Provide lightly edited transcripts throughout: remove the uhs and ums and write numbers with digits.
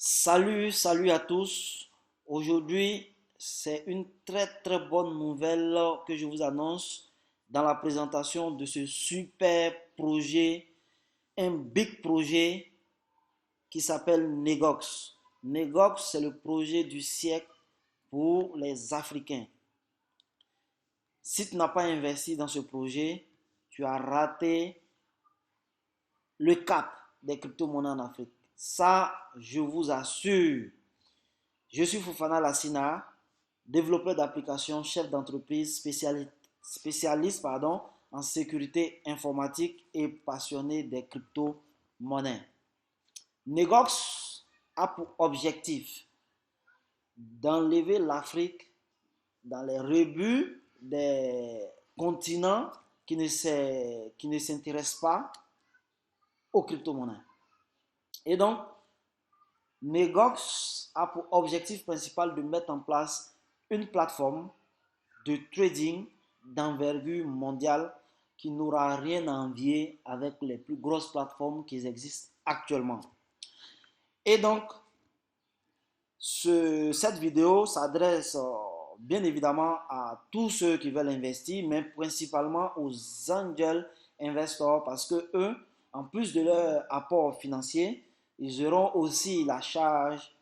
Salut à tous. Aujourd'hui, c'est une très bonne nouvelle que je vous annonce dans la présentation de ce super projet, un big projet qui s'appelle Negox. Negox, c'est le projet du siècle pour les Africains. Si tu n'as pas investi dans ce projet, tu as raté le cap des crypto-monnaies en Afrique. Ça, je vous assure. Je suis Fofana Lassina, développeur d'applications, chef d'entreprise, spécialiste en sécurité informatique et passionné des crypto-monnaies. Negox a pour objectif d'enlever l'Afrique dans les rebuts des continents qui ne s'intéressent pas aux crypto-monnaies. Et donc, Negox a pour objectif principal de mettre en place une plateforme de trading d'envergure mondiale qui n'aura rien à envier avec les plus grosses plateformes qui existent actuellement. Et donc, cette vidéo s'adresse bien évidemment à tous ceux qui veulent investir, mais principalement aux angel investors parce que eux, en plus de leur apport financier, ils auront aussi la charge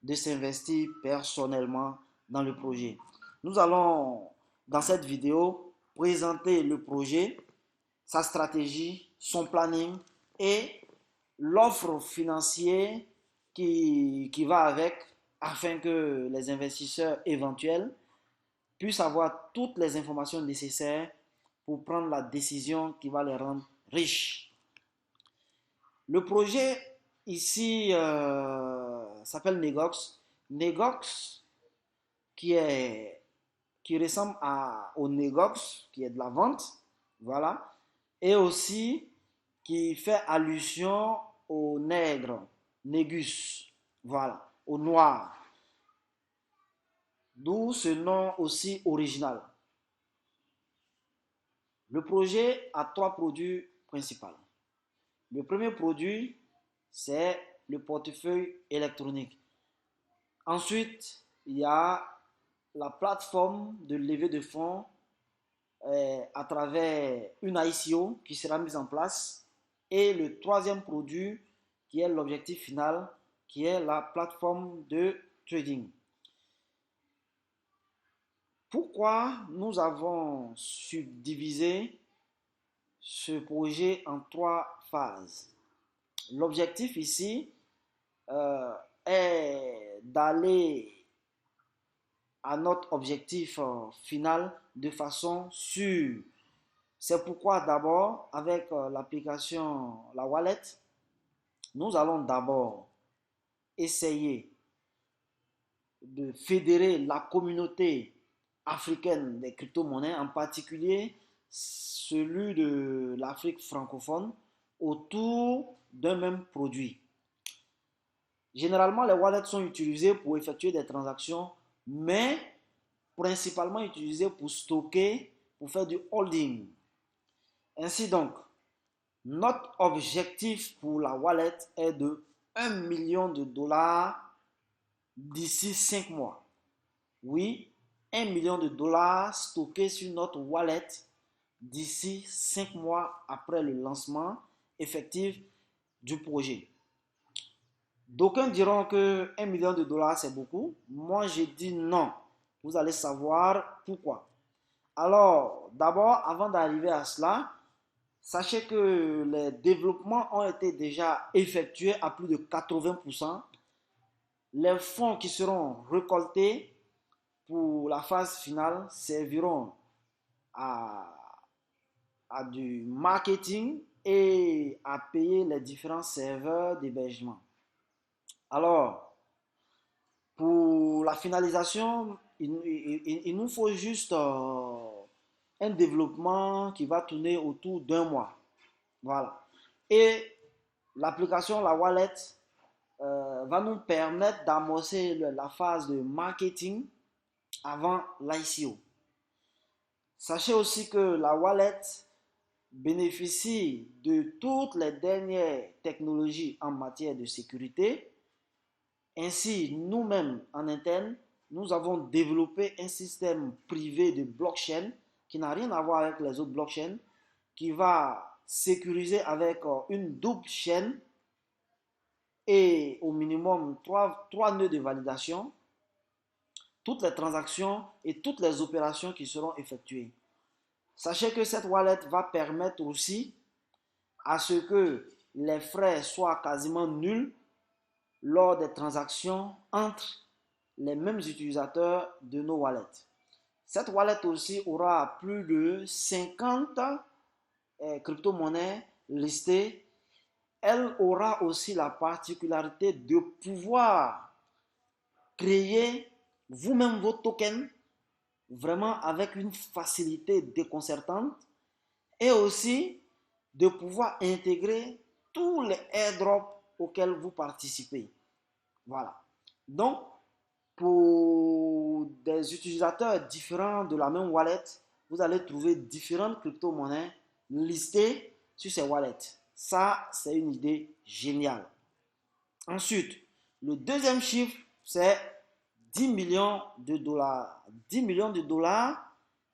de s'investir personnellement dans le projet. Nous allons, dans cette vidéo, présenter le projet, sa stratégie, son planning et l'offre financière qui va avec afin que les investisseurs éventuels puissent avoir toutes les informations nécessaires pour prendre la décision qui va les rendre riches. Le projet ici s'appelle Negox. Negox qui ressemble au Negox qui est de la vente, voilà, et aussi qui fait allusion au nègre, Négus, voilà, au noir. D'où ce nom aussi original. Le projet a trois produits principaux. Le premier produit, c'est le portefeuille électronique. Ensuite, il y a la plateforme de levée de fonds à travers une ICO qui sera mise en place. Et le troisième produit, qui est l'objectif final, qui est la plateforme de trading. Pourquoi nous avons subdivisé ce projet en trois phases? L'objectif ici est d'aller à notre objectif final de façon sûre. C'est pourquoi d'abord, avec l'application, la wallet, nous allons d'abord essayer de fédérer la communauté africaine des crypto-monnaies, en particulier celui de l'Afrique francophone, autour d'un même produit. Généralement, les wallets sont utilisés pour effectuer des transactions, mais principalement utilisés pour stocker, pour faire du holding. Ainsi donc, notre objectif pour la wallet est de 1 million de dollars d'ici 5 mois. Oui, 1 million de dollars stockés sur notre wallet d'ici 5 mois après le lancement effectif du projet. D'aucuns diront que 1 million de dollars c'est beaucoup. Moi je dis non. Vous allez savoir pourquoi. Alors, d'abord, avant d'arriver à cela, sachez que les développements ont été déjà effectués à plus de 80%. Les fonds qui seront récoltés pour la phase finale serviront à du marketing et à payer les différents serveurs d'hébergement. Alors, pour la finalisation, il nous faut juste un développement qui va tourner autour d'un mois. Voilà. Et l'application, la wallet, va nous permettre d'amorcer la phase de marketing avant l'ICO. Sachez aussi que la wallet bénéficie de toutes les dernières technologies en matière de sécurité, Ainsi, nous-mêmes, en interne, nous avons développé un système privé de blockchain qui n'a rien à voir avec les autres blockchains, qui va sécuriser avec une double chaîne et au minimum trois nœuds de validation toutes les transactions et toutes les opérations qui seront effectuées. Sachez que cette wallet va permettre aussi à ce que les frais soient quasiment nuls lors des transactions entre les mêmes utilisateurs de nos wallets. Cette wallet aussi aura plus de 50 crypto-monnaies listées. Elle aura aussi la particularité de pouvoir créer vous-même vos tokens vraiment avec une facilité déconcertante et aussi de pouvoir intégrer tous les airdrops auxquels vous participez. Voilà. Donc, pour des utilisateurs différents de la même wallet, vous allez trouver différentes crypto-monnaies listées sur ces wallets. Ça, c'est une idée géniale. Ensuite, le deuxième chiffre, c'est 10 millions de dollars. 10 millions de dollars,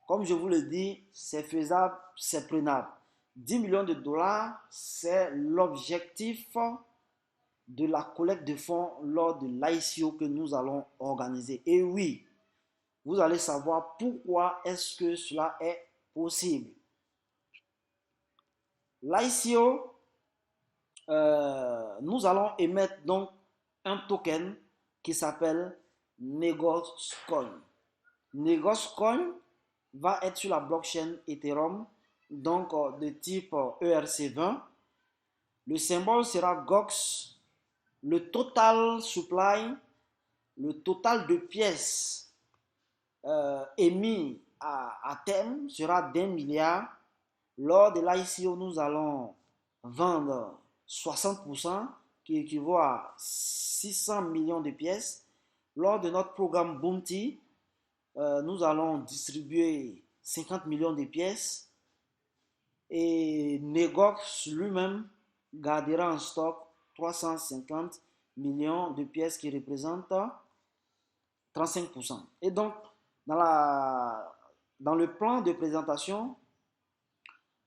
comme je vous le dis, c'est faisable, c'est prenable. 10 millions de dollars, c'est l'objectif de la collecte de fonds lors de l'ICO que nous allons organiser. Et oui, vous allez savoir pourquoi est-ce que cela est possible. L'ICO, nous allons émettre donc un token qui s'appelle Negoscoin. Negoscoin va être sur la blockchain Ethereum, donc de type ERC20. Le symbole sera GOX. Le total supply, le total de pièces émis à terme sera d'1 milliard. Lors de l'ICO, nous allons vendre 60%, qui équivaut à 600 millions de pièces. Lors de notre programme Bounty, nous allons distribuer 50 millions de pièces. Et Negox lui-même gardera en stock 350 millions de pièces qui représentent 35%. Et donc, dans le plan de présentation,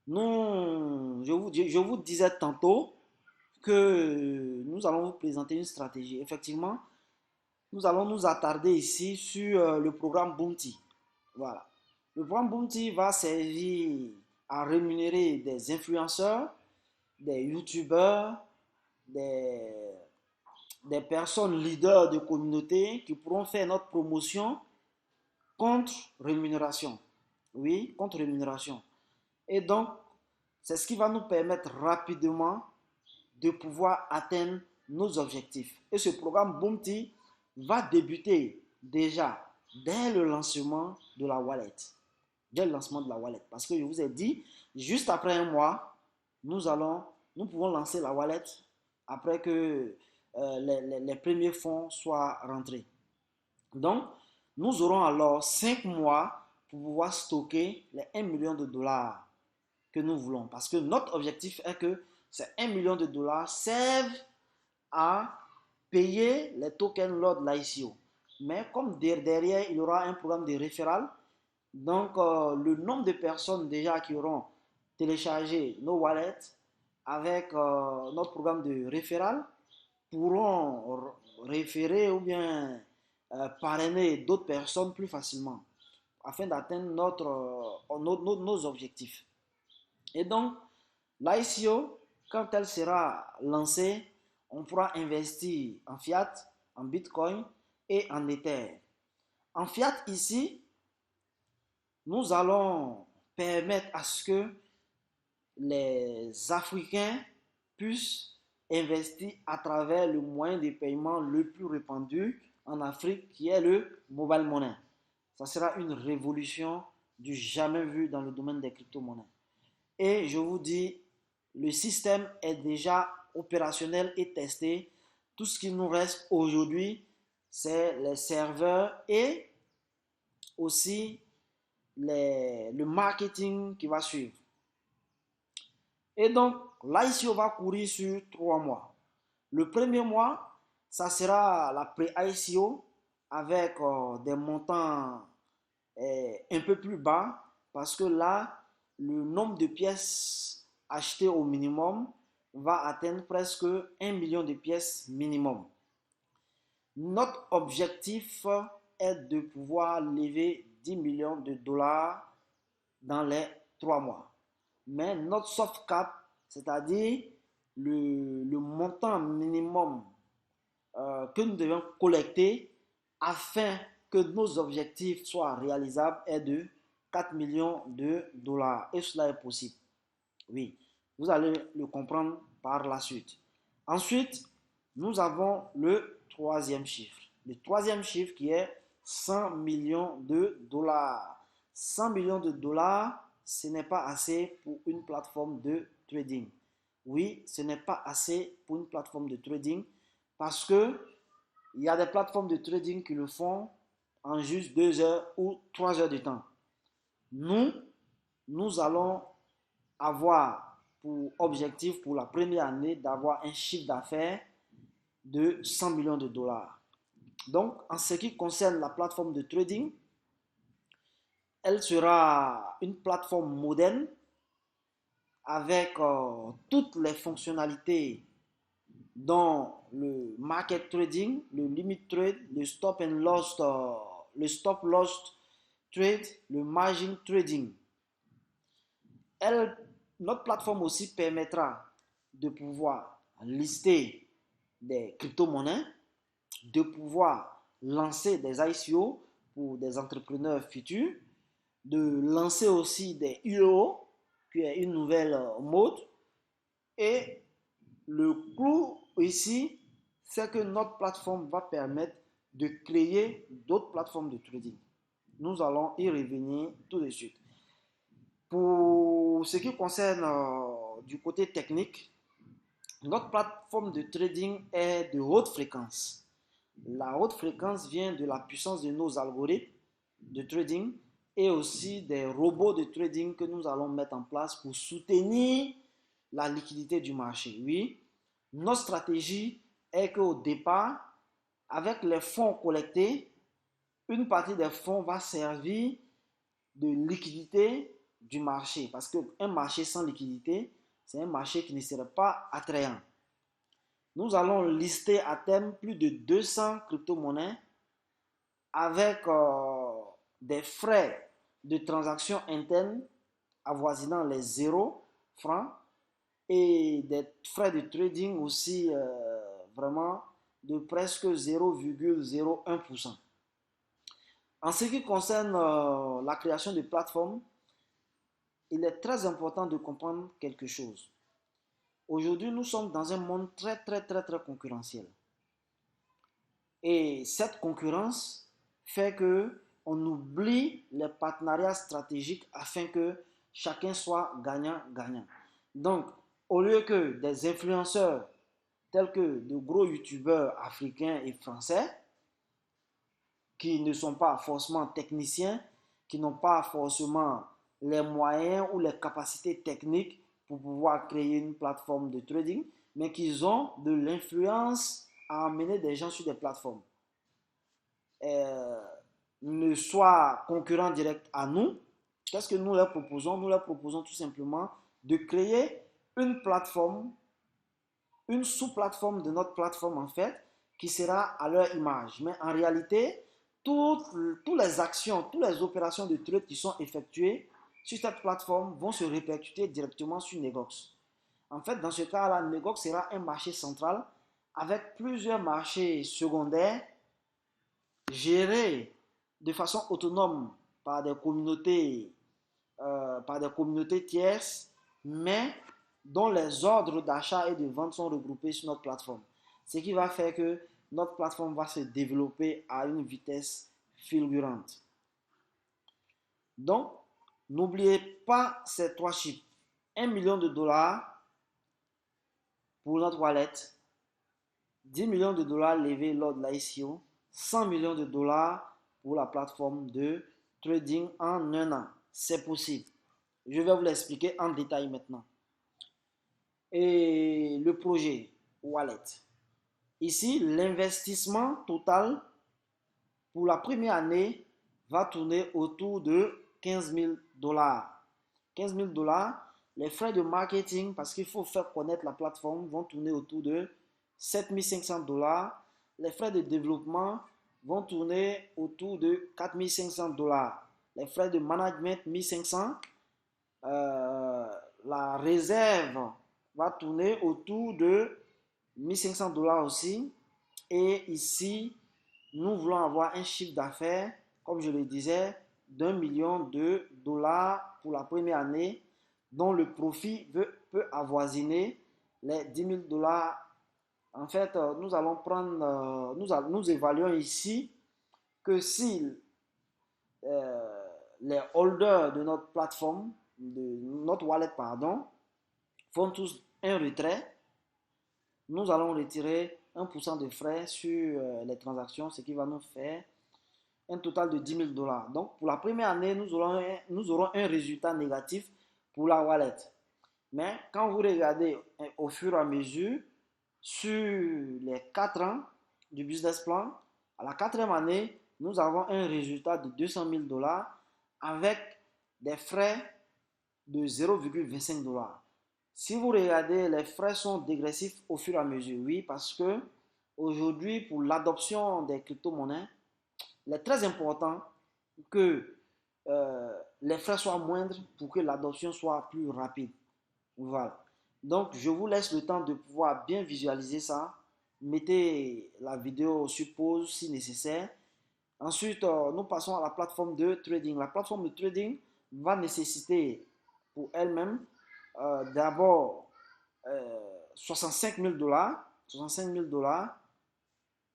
je vous disais tantôt que nous allons vous présenter une stratégie. Effectivement, nous allons nous attarder ici sur le programme Bounty. Voilà. Le programme Bounty va servir à rémunérer des influenceurs, des youtubeurs, des personnes leaders de communauté qui pourront faire notre promotion contre rémunération. Oui, contre rémunération. Et donc, c'est ce qui va nous permettre rapidement de pouvoir atteindre nos objectifs. Et ce programme Bounty va débuter déjà dès le lancement de la wallet. Dès le lancement de la wallet. Parce que je vous ai dit, juste après un mois, nous pouvons lancer la wallet après que les premiers fonds soient rentrés. Donc, nous aurons alors 5 mois pour pouvoir stocker les 1 million de dollars que nous voulons. Parce que notre objectif est que ces 1 million de dollars servent à payer les tokens lors de l'ICO. Mais comme derrière, il y aura un programme de référal, donc le nombre de personnes déjà qui auront téléchargé nos wallets avec notre programme de référal pourront référer ou bien parrainer d'autres personnes plus facilement afin d'atteindre nos objectifs. Et donc, l'ICO, quand elle sera lancée, on pourra investir en fiat, en bitcoin et en ether. En fiat ici, nous allons permettre à ce que les Africains puissent investir à travers le moyen de paiement le plus répandu en Afrique, qui est le mobile money. Ça sera une révolution du jamais vu dans le domaine des crypto-monnaies. Et je vous dis, le système est déjà opérationnel et testé. Tout ce qui nous reste aujourd'hui, c'est les serveurs et aussi le marketing qui va suivre. Et donc, l'ICO va courir sur 3 mois. Le premier mois, ça sera la pré-ICO avec des montants un peu plus bas parce que là, le nombre de pièces achetées au minimum va atteindre presque 1 million de pièces minimum. Notre objectif est de pouvoir lever 10 millions de dollars dans les 3 mois. Mais notre soft cap, c'est-à-dire le montant minimum que nous devons collecter afin que nos objectifs soient réalisables est de 4 millions de dollars. Et cela est possible. Oui, vous allez le comprendre par la suite. Ensuite, nous avons le troisième chiffre. Le troisième chiffre qui est 100 millions de dollars. 100 millions de dollars, ce n'est pas assez pour une plateforme de trading. Oui, ce n'est pas assez pour une plateforme de trading parce que il y a des plateformes de trading qui le font en juste 2 heures ou 3 heures de temps. Nous allons avoir pour objectif pour la première année d'avoir un chiffre d'affaires de 100 millions de dollars. Donc, en ce qui concerne la plateforme de trading, elle sera une plateforme moderne avec toutes les fonctionnalités dont le market trading, le limit trade, le stop loss trade, le margin trading. Notre plateforme aussi permettra de pouvoir lister des crypto-monnaies, de pouvoir lancer des ICO pour des entrepreneurs futurs, de lancer aussi des UEO, qui est une nouvelle mode. Et le clou ici, c'est que notre plateforme va permettre de créer d'autres plateformes de trading. Nous allons y revenir tout de suite. Pour ce qui concerne du côté technique, notre plateforme de trading est de haute fréquence. La haute fréquence vient de la puissance de nos algorithmes de trading et aussi des robots de trading que nous allons mettre en place pour soutenir la liquidité du marché. Oui, notre stratégie est qu'au départ, avec les fonds collectés, une partie des fonds va servir de liquidité du marché. Parce qu'un marché sans liquidité, c'est un marché qui ne serait pas attrayant. Nous allons lister à terme plus de 200 crypto-monnaies avec des frais de transaction interne avoisinant les 0 francs et des frais de trading aussi vraiment de presque 0,01%. En ce qui concerne la création de plateformes, il est très important de comprendre quelque chose. Aujourd'hui, nous sommes dans un monde très concurrentiel. Et cette concurrence fait que on oublie les partenariats stratégiques afin que chacun soit gagnant-gagnant. Donc, au lieu que des influenceurs tels que de gros youtubeurs africains et français, qui ne sont pas forcément techniciens, qui n'ont pas forcément les moyens ou les capacités techniques pour pouvoir créer une plateforme de trading, mais qui ont de l'influence à amener des gens sur des plateformes. Ne soient concurrents directs à nous. Qu'est-ce que nous leur proposons? Nous leur proposons tout simplement de créer une plateforme, une sous-plateforme de notre plateforme en fait, qui sera à leur image. Mais en réalité, toutes les actions, toutes les opérations de trade qui sont effectuées sur cette plateforme vont se répercuter directement sur Negox. En fait, dans ce cas-là, Negox sera un marché central avec plusieurs marchés secondaires gérés de façon autonome par des communautés tierces, mais dont les ordres d'achat et de vente sont regroupés sur notre plateforme. Ce qui va faire que notre plateforme va se développer à une vitesse fulgurante. Donc, n'oubliez pas ces 3 chiffres. 1 million de dollars pour notre wallet, 10 millions de dollars levés lors de l'ICO, 100 millions de dollars pour la plateforme de trading en un an. C'est possible. Je vais vous l'expliquer en détail maintenant. Et le projet Wallet. Ici, l'investissement total pour la première année va tourner autour de 15 000 dollars. 15 000 dollars. Les frais de marketing, parce qu'il faut faire connaître la plateforme, vont tourner autour de 7 500 dollars. Les frais de développement vont tourner autour de 4 500 dollars. Les frais de management, 1 500. La réserve va tourner autour de 1 500 dollars aussi. Et ici, nous voulons avoir un chiffre d'affaires, comme je le disais, d'1 million de dollars pour la première année, dont le profit peut avoisiner les 10 000 dollars. En fait, nous allons prendre, nous évaluons ici que si les holders de notre plateforme, de notre wallet, pardon, font tous un retrait, nous allons retirer 1% de frais sur les transactions, ce qui va nous faire un total de 10 000 dollars. Donc, pour la première année, nous aurons un résultat négatif pour la wallet. Mais quand vous regardez au fur et à mesure, sur les 4 ans du business plan, à la quatrième année, nous avons un résultat de 200 000 dollars avec des frais de 0,25 dollars. Si vous regardez, les frais sont dégressifs au fur et à mesure. Oui, parce que aujourd'hui, pour l'adoption des crypto-monnaies, il est très important que les frais soient moindres pour que l'adoption soit plus rapide. Voilà. Donc, je vous laisse le temps de pouvoir bien visualiser ça. Mettez la vidéo sur pause si nécessaire. Ensuite, nous passons à la plateforme de trading. La plateforme de trading va nécessiter pour elle-même d'abord 65 000 dollars. 65 000 dollars.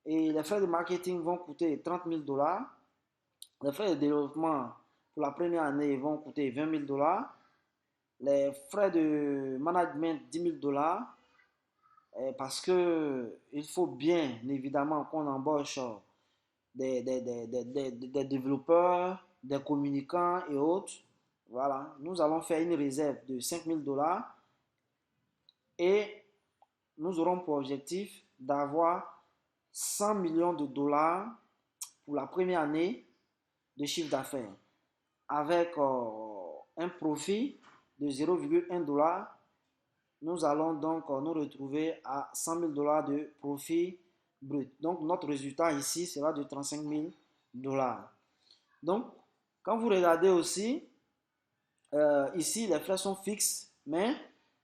Et les frais de marketing vont coûter 30 000 dollars. Les frais de développement pour la première année vont coûter 20 000 dollars. Les frais de management, 10 000 dollars. Parce que il faut bien évidemment qu'on embauche des développeurs, des communicants et autres. Voilà, nous allons faire une réserve de 5 000 dollars et nous aurons pour objectif d'avoir 100 millions de dollars pour la première année de chiffre d'affaires avec un profit de 0,1 dollar. Nous allons donc nous retrouver à 100 000 dollars de profit brut. Donc notre résultat ici sera de 35 000 dollars. Donc quand vous regardez aussi, ici les frais sont fixes, mais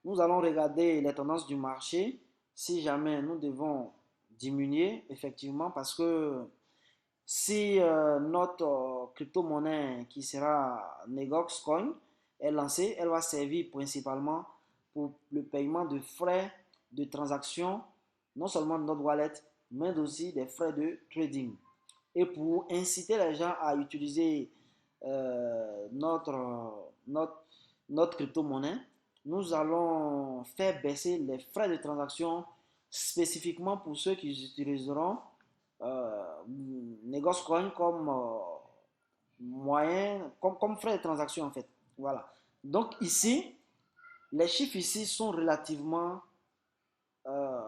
nous allons regarder les tendances du marché si jamais nous devons diminuer effectivement parce que si notre crypto-monnaie qui sera Negox Coin est lancée, elle va servir principalement pour le paiement de frais de transaction, non seulement de notre wallet, mais aussi des frais de trading. Et pour inciter les gens à utiliser notre crypto-monnaie, nous allons faire baisser les frais de transaction spécifiquement pour ceux qui utiliseront négoce coin comme moyen, comme frais de transaction en fait. Voilà. Donc ici, les chiffres ici sont relativement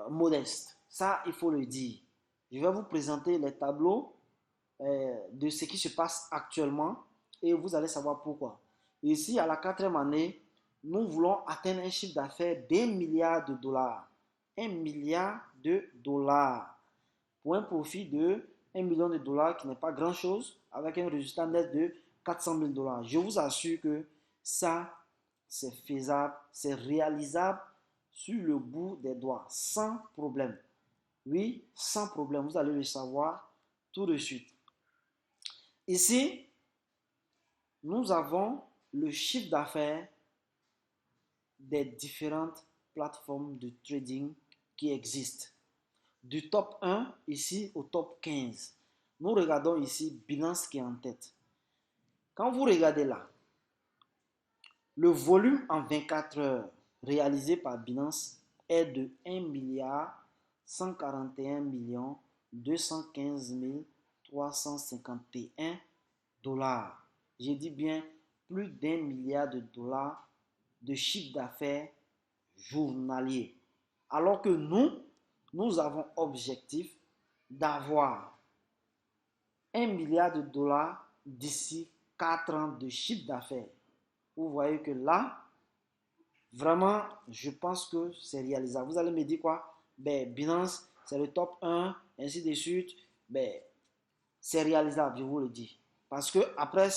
modestes. Ça, il faut le dire. Je vais vous présenter les tableaux de ce qui se passe actuellement et vous allez savoir pourquoi. Ici, à la quatrième année, nous voulons atteindre un chiffre d'affaires d'1 milliard de dollars. 1 milliard de dollars pour un profit de 1 million de dollars qui n'est pas grand chose avec un résultat net de 400 000 dollars. Je vous assure que ça, c'est faisable, c'est réalisable sur le bout des doigts, sans problème. Oui, sans problème, vous allez le savoir tout de suite. Ici, nous avons le chiffre d'affaires des différentes plateformes de trading qui existent. Du top 1 ici au top 15. Nous regardons ici Binance qui est en tête. Quand vous regardez là, le volume en 24 heures réalisé par Binance est de 1 milliard 141 millions 215 351 dollars. J'ai dit bien plus d'1 milliard de dollars de chiffre d'affaires journalier. Alors que nous, nous avons objectif d'avoir 1 milliard de dollars d'ici 4 ans de chiffre d'affaires. Vous voyez que là, vraiment, je pense que c'est réalisable. Vous allez me dire quoi? Ben, Binance, c'est le top 1, ainsi de suite. Ben, c'est réalisable, je vous le dis. Parce que après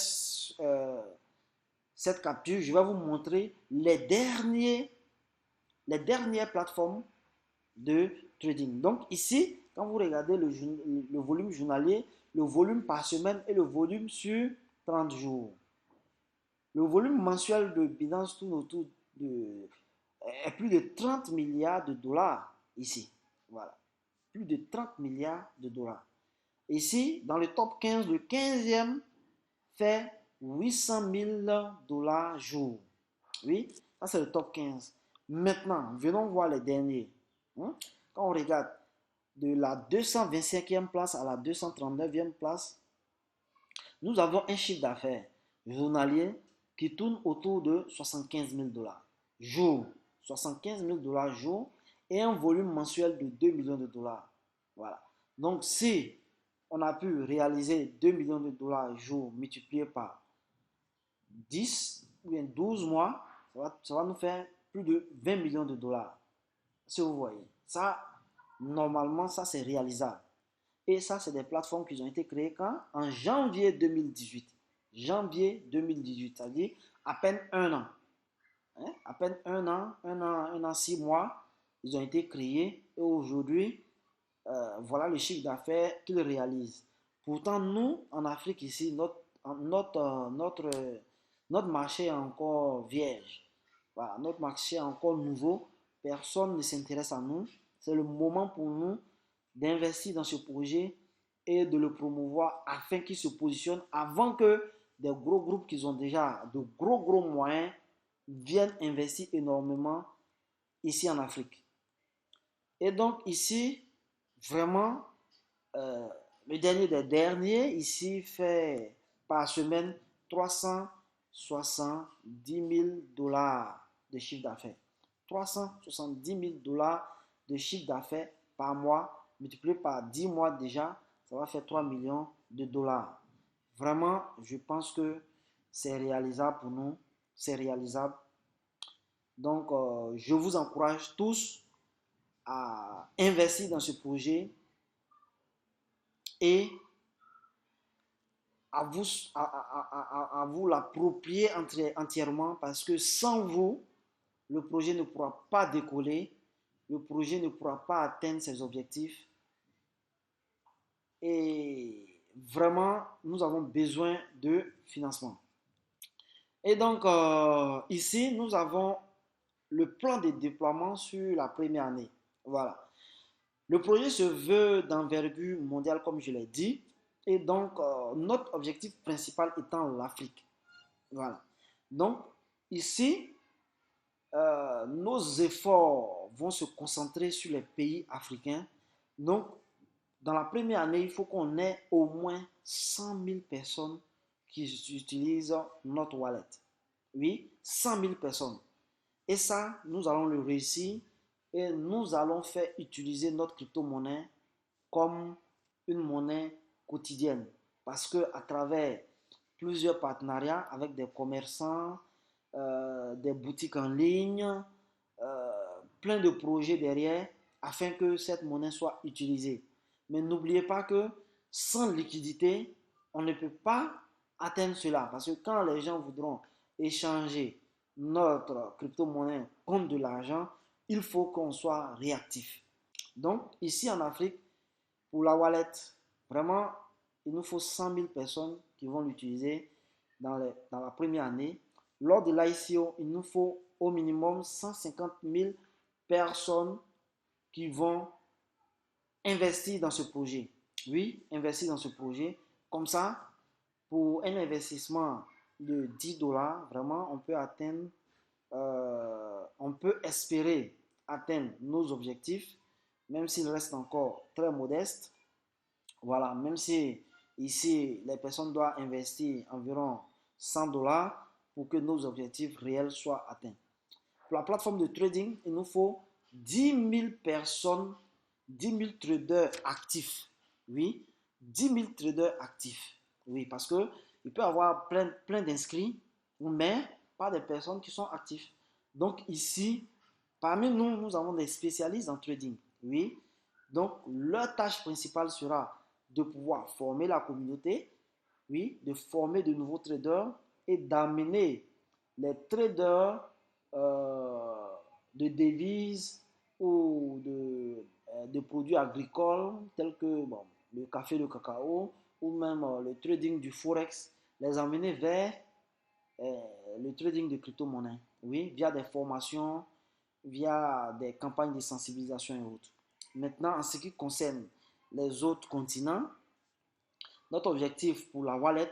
cette capture, je vais vous montrer les dernières plateformes de trading. Donc ici, quand vous regardez le volume journalier, le volume par semaine et le volume sur 30 jours. Le volume mensuel de Binance tourne autour de plus de 30 milliards de dollars ici. Voilà. Plus de 30 milliards de dollars. Ici, dans le top 15, le 15e fait 800 000 dollars jour. Oui, ça c'est le top 15. Maintenant, venons voir les derniers. Quand on regarde de la 225e place à la 239e place, nous avons un chiffre d'affaires journalier qui tourne autour de 75 000 dollars jour. 75 000 dollars jour et un volume mensuel de 2 millions de dollars. Voilà. Donc, si on a pu réaliser 2 millions de dollars jour multiplié par 10 ou bien 12 mois, ça va nous faire plus de 20 millions de dollars. Si vous voyez, ça, normalement, ça c'est réalisable. Et ça, c'est des plateformes qui ont été créées quand? En janvier 2018. Janvier 2018, c'est-à-dire à peine un an. À peine un an, 6 mois, ils ont été créés. Et aujourd'hui, voilà le chiffre d'affaires qu'ils réalisent. Pourtant, nous, en Afrique, ici, notre marché est encore vierge. Voilà, notre marché est encore nouveau. Personne ne s'intéresse à nous. C'est le moment pour nous d'investir dans ce projet et de le promouvoir afin qu'il se positionne avant que des gros groupes qui ont déjà de gros moyens viennent investir énormément ici en Afrique. Et donc ici, vraiment, le dernier des derniers, ici, fait par semaine 370 000 dollars de chiffre d'affaires. 370 000 dollars de chiffre d'affaires par mois, multiplié par 10 mois déjà, ça va faire 3 millions de dollars. Vraiment, je pense que c'est réalisable pour nous, c'est réalisable. Donc, je vous encourage tous à investir dans ce projet et à vous l'approprier entièrement parce que sans vous, le projet ne pourra pas décoller, le projet ne pourra pas atteindre ses objectifs. Et vraiment, nous avons besoin de financement. Et donc, ici, nous avons le plan de déploiement sur la première année. Voilà. Le projet se veut d'envergure mondiale, comme je l'ai dit. Et donc, notre objectif principal étant l'Afrique. Voilà. Donc, ici, nos efforts vont se concentrer sur les pays africains. Donc, dans la première année, il faut qu'on ait au moins 100 000 personnes qui utilisent notre wallet. Oui, 100 000 personnes. Et ça, nous allons le réussir et nous allons faire utiliser notre crypto-monnaie comme une monnaie quotidienne. Parce qu'à travers plusieurs partenariats avec des commerçants, des boutiques en ligne, plein de projets derrière afin que cette monnaie soit utilisée. Mais n'oubliez pas que sans liquidité, on ne peut pas atteindre cela. Parce que quand les gens voudront échanger notre crypto-monnaie contre de l'argent, il faut qu'on soit réactif. Donc, ici en Afrique, pour la wallet, vraiment, il nous faut 100 000 personnes qui vont l'utiliser dans la première année. Lors de l'ICO, il nous faut au minimum 150 000 personnes qui vont investir dans ce projet. Oui, investir dans ce projet. Comme ça, pour un investissement de 10 dollars, vraiment, on peut atteindre, on peut espérer atteindre nos objectifs, même s'il reste encore très modeste. Voilà, même si ici, les personnes doivent investir environ 100 dollars pour que nos objectifs réels soient atteints. Pour la plateforme de trading, il nous faut 10 000 personnes 10 000 traders actifs. Oui, 10 000 traders actifs. Oui, parce que il peut y avoir plein d'inscrits, mais pas des personnes qui sont actives. Donc ici, parmi nous, nous avons des spécialistes en trading. Oui, donc leur tâche principale sera de pouvoir former la communauté, oui, de former de nouveaux traders et d'amener les traders de devises ou de produits agricoles tels que bon, le café, le cacao ou même le trading du forex, les emmener vers le trading de crypto-monnaies, oui, via des formations, via des campagnes de sensibilisation et autres. Maintenant, en ce qui concerne les autres continents, notre objectif pour la wallet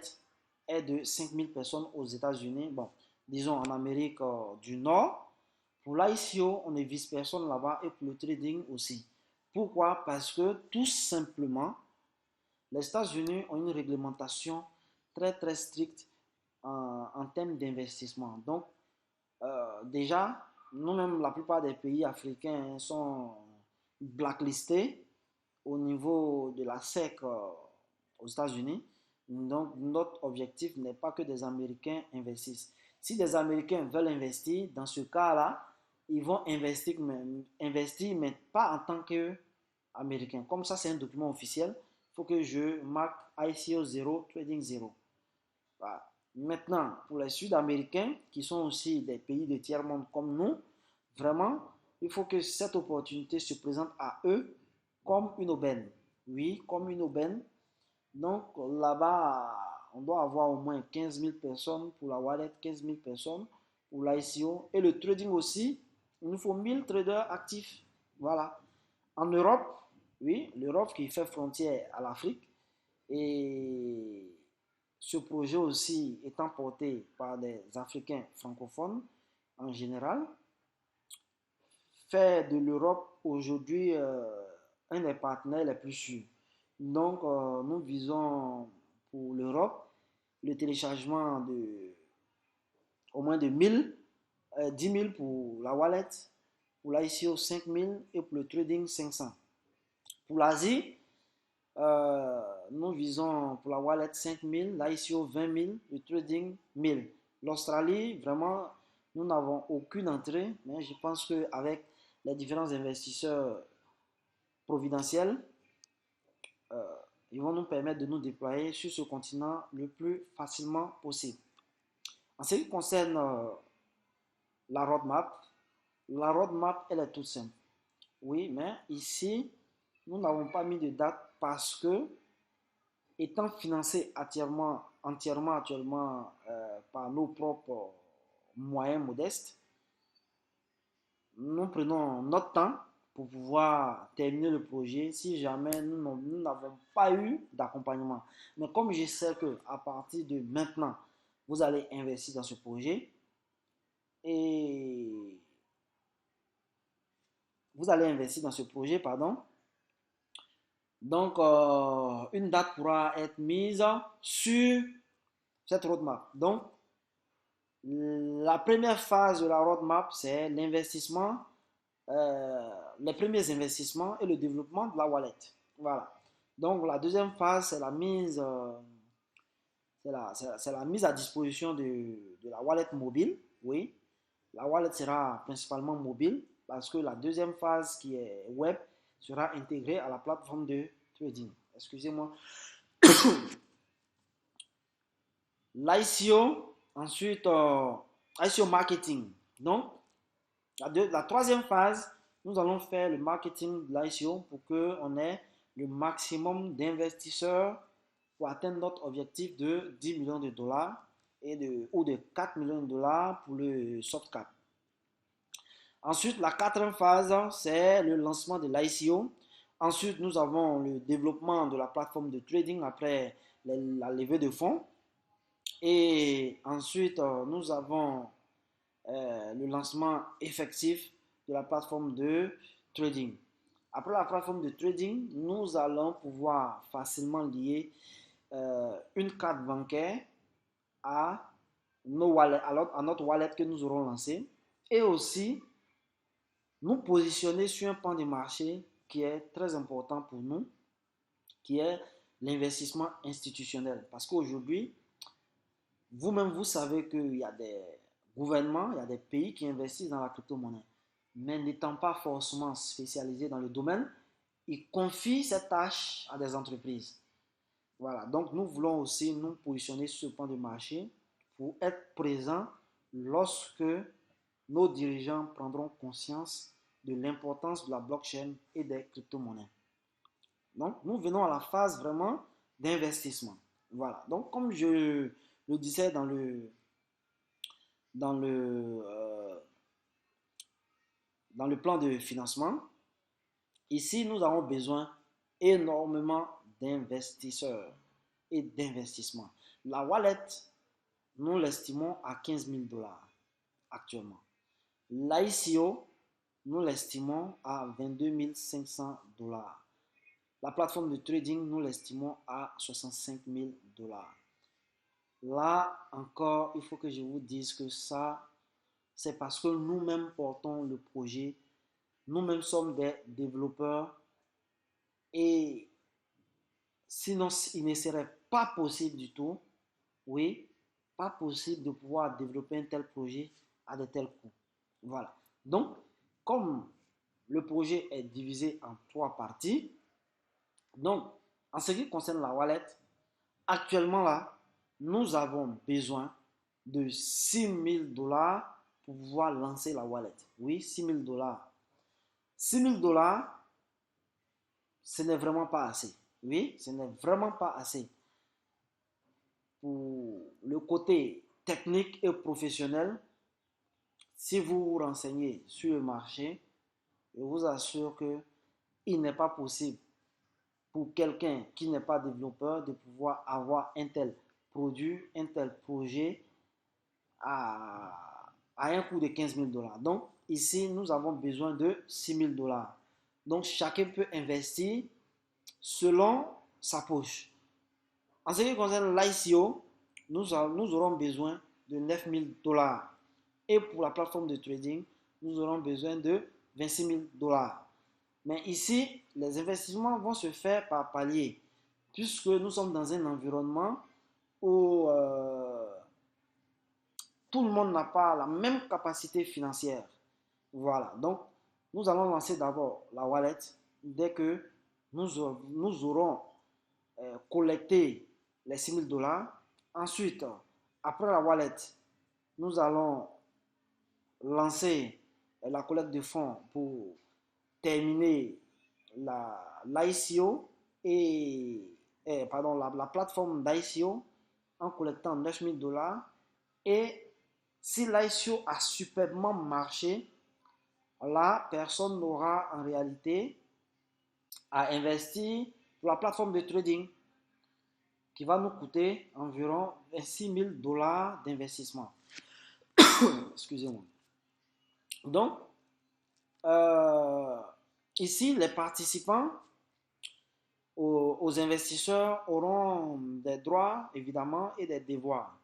est de 5000 personnes aux États-Unis, bon, disons en Amérique du Nord. Pour l'ICO, on ne vise personne là-bas et pour le trading aussi. Pourquoi? Parce que tout simplement, les États-Unis ont une réglementation très stricte en termes d'investissement. Donc, déjà, nous-mêmes, la plupart des pays africains sont blacklistés au niveau de la SEC aux États-Unis. Donc, notre objectif n'est pas que des Américains investissent. Si des Américains veulent investir, dans ce cas-là, ils vont investir, mais pas en tant qu'Américains. Comme ça, c'est un document officiel. Il faut que je marque ICO 0, Trading 0. Voilà. Maintenant, pour les Sud-Américains, qui sont aussi des pays de tiers-monde comme nous, vraiment, il faut que cette opportunité se présente à eux comme une aubaine. Oui, comme une aubaine. Donc là-bas, on doit avoir au moins 15 000 personnes pour la wallet, 15 000 personnes pour l'ICO. Et le trading aussi, il nous faut 1000 traders actifs. Voilà. En Europe, oui, l'Europe qui fait frontière à l'Afrique. Et ce projet aussi étant porté par des Africains francophones en général, fait de l'Europe aujourd'hui un des partenaires les plus sûrs. Donc, nous visons pour l'Europe le téléchargement de au moins de 1000, 10 000 pour la wallet, pour l'ICO 5000 et pour le trading 500. Pour l'Asie, nous visons pour la wallet 5000, l'ICO 20 000, le trading 1000. L'Australie, vraiment, nous n'avons aucune entrée, mais je pense qu'avec les différents investisseurs providentiels, euh, ils vont nous permettre de nous déployer sur ce continent le plus facilement possible. En ce qui concerne la roadmap, elle est toute simple. Oui, mais ici, nous n'avons pas mis de date parce que, étant financé entièrement actuellement par nos propres moyens modestes, nous prenons notre temps pour pouvoir terminer le projet si jamais nous n'avons pas eu d'accompagnement. Mais comme je sais qu'à partir de maintenant, vous allez investir dans ce projet et vous allez investir dans ce projet, pardon. Donc, une date pourra être mise sur cette roadmap. Donc, la première phase de la roadmap, c'est l'investissement, les premiers investissements et le développement de la wallet. Voilà. Donc, la deuxième phase, c'est la mise, c'est la mise à disposition de la wallet mobile. Oui, la wallet sera principalement mobile parce que la deuxième phase qui est web sera intégrée à la plateforme de trading. Excusez-moi. L'ICO, ensuite ICO marketing. Donc, la troisième phase, nous allons faire le marketing de l'ICO pour qu'on ait le maximum d'investisseurs pour atteindre notre objectif de 10 millions de dollars ou de 4 millions de dollars pour le soft cap. Ensuite, la quatrième phase, c'est le lancement de l'ICO. Ensuite, nous avons le développement de la plateforme de trading après la levée de fonds. Et ensuite, nous avons le lancement effectif de la plateforme de trading. Après la plateforme de trading, nous allons pouvoir facilement lier une carte bancaire à notre wallet que nous aurons lancé et aussi nous positionner sur un pan de marché qui est très important pour nous, qui est l'investissement institutionnel. Parce qu'aujourd'hui, vous-même, vous savez qu'il y a des gouvernements, il y a des pays qui investissent dans la crypto-monnaie. Mais n'étant pas forcément spécialisés dans le domaine, ils confient cette tâche à des entreprises. Voilà, donc nous voulons aussi nous positionner sur ce point de marché pour être présents lorsque nos dirigeants prendront conscience de l'importance de la blockchain et des crypto-monnaies. Donc, nous venons à la phase vraiment d'investissement. Voilà, donc comme je le disais dans le, euh, dans le plan de financement, ici, nous avons besoin énormément d'investisseurs et d'investissements. La wallet, nous l'estimons à 15 000 $ actuellement. L'ICO, nous l'estimons à 22 500 $. La plateforme de trading, nous l'estimons à 65 000 $. Là encore, il faut que je vous dise que ça, c'est parce que nous-mêmes portons le projet. Nous-mêmes sommes des développeurs et sinon, il ne serait pas possible du tout, oui, pas possible de pouvoir développer un tel projet à de tels coûts. Voilà. Donc, comme le projet est divisé en 3 parties, donc, en ce qui concerne la wallet, actuellement là, nous avons besoin de 6 000 $ pour pouvoir lancer la wallet. Oui, 6 000 $. 6 000 $, ce n'est vraiment pas assez. Oui, ce n'est vraiment pas assez. Pour le côté technique et professionnel, si vous vous renseignez sur le marché, je vous assure qu'il n'est pas possible pour quelqu'un qui n'est pas développeur de pouvoir avoir un tel produit, un tel projet à un coût de 15 000 $. Donc, ici, nous avons besoin de 6 000 $. Donc, chacun peut investir selon sa poche. En ce qui concerne l'ICO, nous aurons besoin de 9 000 $. Et pour la plateforme de trading, nous aurons besoin de 26 000 $. Mais ici, les investissements vont se faire par palier, puisque nous sommes dans un environnement où tout le monde n'a pas la même capacité financière. Voilà, donc nous allons lancer d'abord la wallet dès que nous aurons collecté les 6 000 $. Ensuite, après la wallet, nous allons lancer la collecte de fonds pour terminer l'ICO la plateforme d'ICO en collectant 9 000 $. Et si l'ICO a superbement marché, là, personne n'aura en réalité à investir pour la plateforme de trading qui va nous coûter environ 26 000 $ d'investissement. Excusez-moi. Donc, ici, les participants aux investisseurs auront des droits, évidemment, et des devoirs.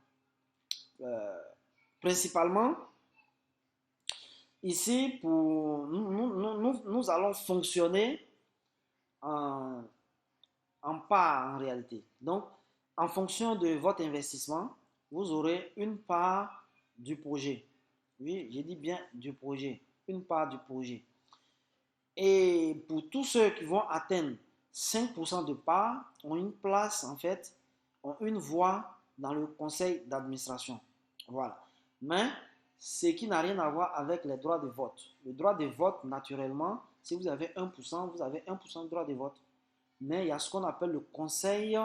Principalement, ici, nous allons fonctionner en part en réalité. Donc, en fonction de votre investissement, vous aurez une part du projet. Oui, je dis bien du projet. Une part du projet. Et pour tous ceux qui vont atteindre 5% de part, ont une place en fait, ont une voix dans le conseil d'administration. Voilà. Mais ce qui n'a rien à voir avec les droits de vote. Le droit de vote, naturellement, si vous avez 1%, vous avez 1% de droit de vote. Mais il y a ce qu'on appelle le conseil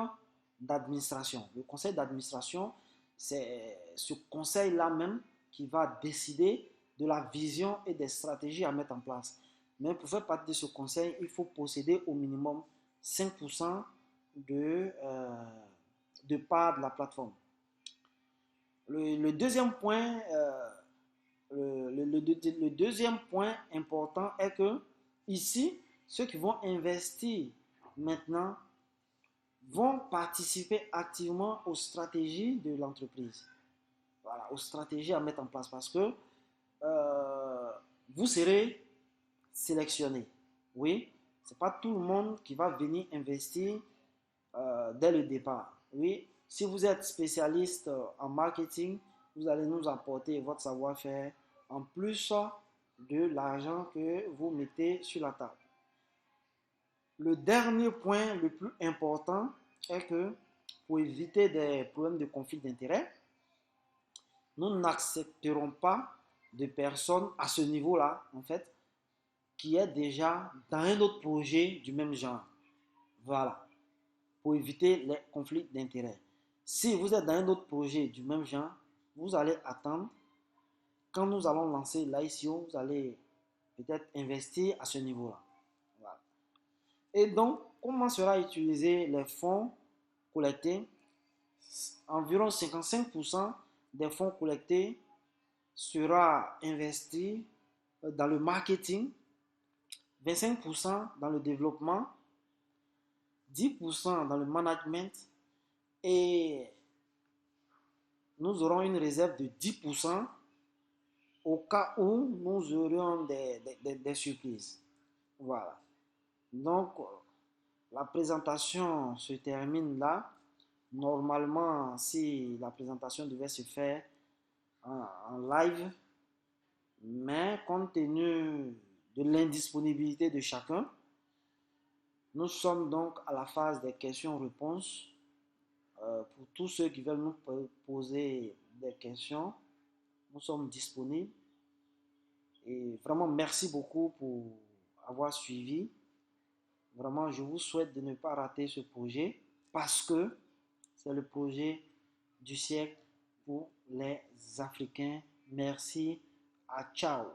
d'administration. Le conseil d'administration, c'est ce conseil-là même qui va décider de la vision et des stratégies à mettre en place. Mais pour faire partie de ce conseil, il faut posséder au minimum 5% de part de la plateforme. Le deuxième point, le deuxième point important est que ici, ceux qui vont investir maintenant vont participer activement aux stratégies de l'entreprise. Voilà, aux stratégies à mettre en place parce que vous serez sélectionné. Oui, Ce n'est pas tout le monde qui va venir investir dès le départ. Oui, si vous êtes spécialiste en marketing, vous allez nous apporter votre savoir-faire en plus de l'argent que vous mettez sur la table. Le dernier point le plus important est que pour éviter des problèmes de conflit d'intérêts, nous n'accepterons pas de personnes à ce niveau-là, en fait, qui est déjà dans un autre projet du même genre. Voilà, pour éviter les conflits d'intérêts. Si vous êtes dans un autre projet du même genre, vous allez attendre. Quand nous allons lancer l'ICO, vous allez peut-être investir à ce niveau-là. Voilà. Et donc, comment sera utilisé les fonds collectés? Environ 55% des fonds collectés sera investi dans le marketing, 25% dans le développement, 10% dans le management et nous aurons une réserve de 10% au cas où nous aurions des surprises. Voilà. Donc, la présentation se termine là. Normalement, si la présentation devait se faire en live, mais compte tenu de l'indisponibilité de chacun, nous sommes donc à la phase des questions-réponses. Pour tous ceux qui veulent nous poser des questions, nous sommes disponibles. Et vraiment, merci beaucoup pour avoir suivi. Vraiment, je vous souhaite de ne pas rater ce projet parce que c'est le projet du siècle pour les Africains. Merci. Ciao.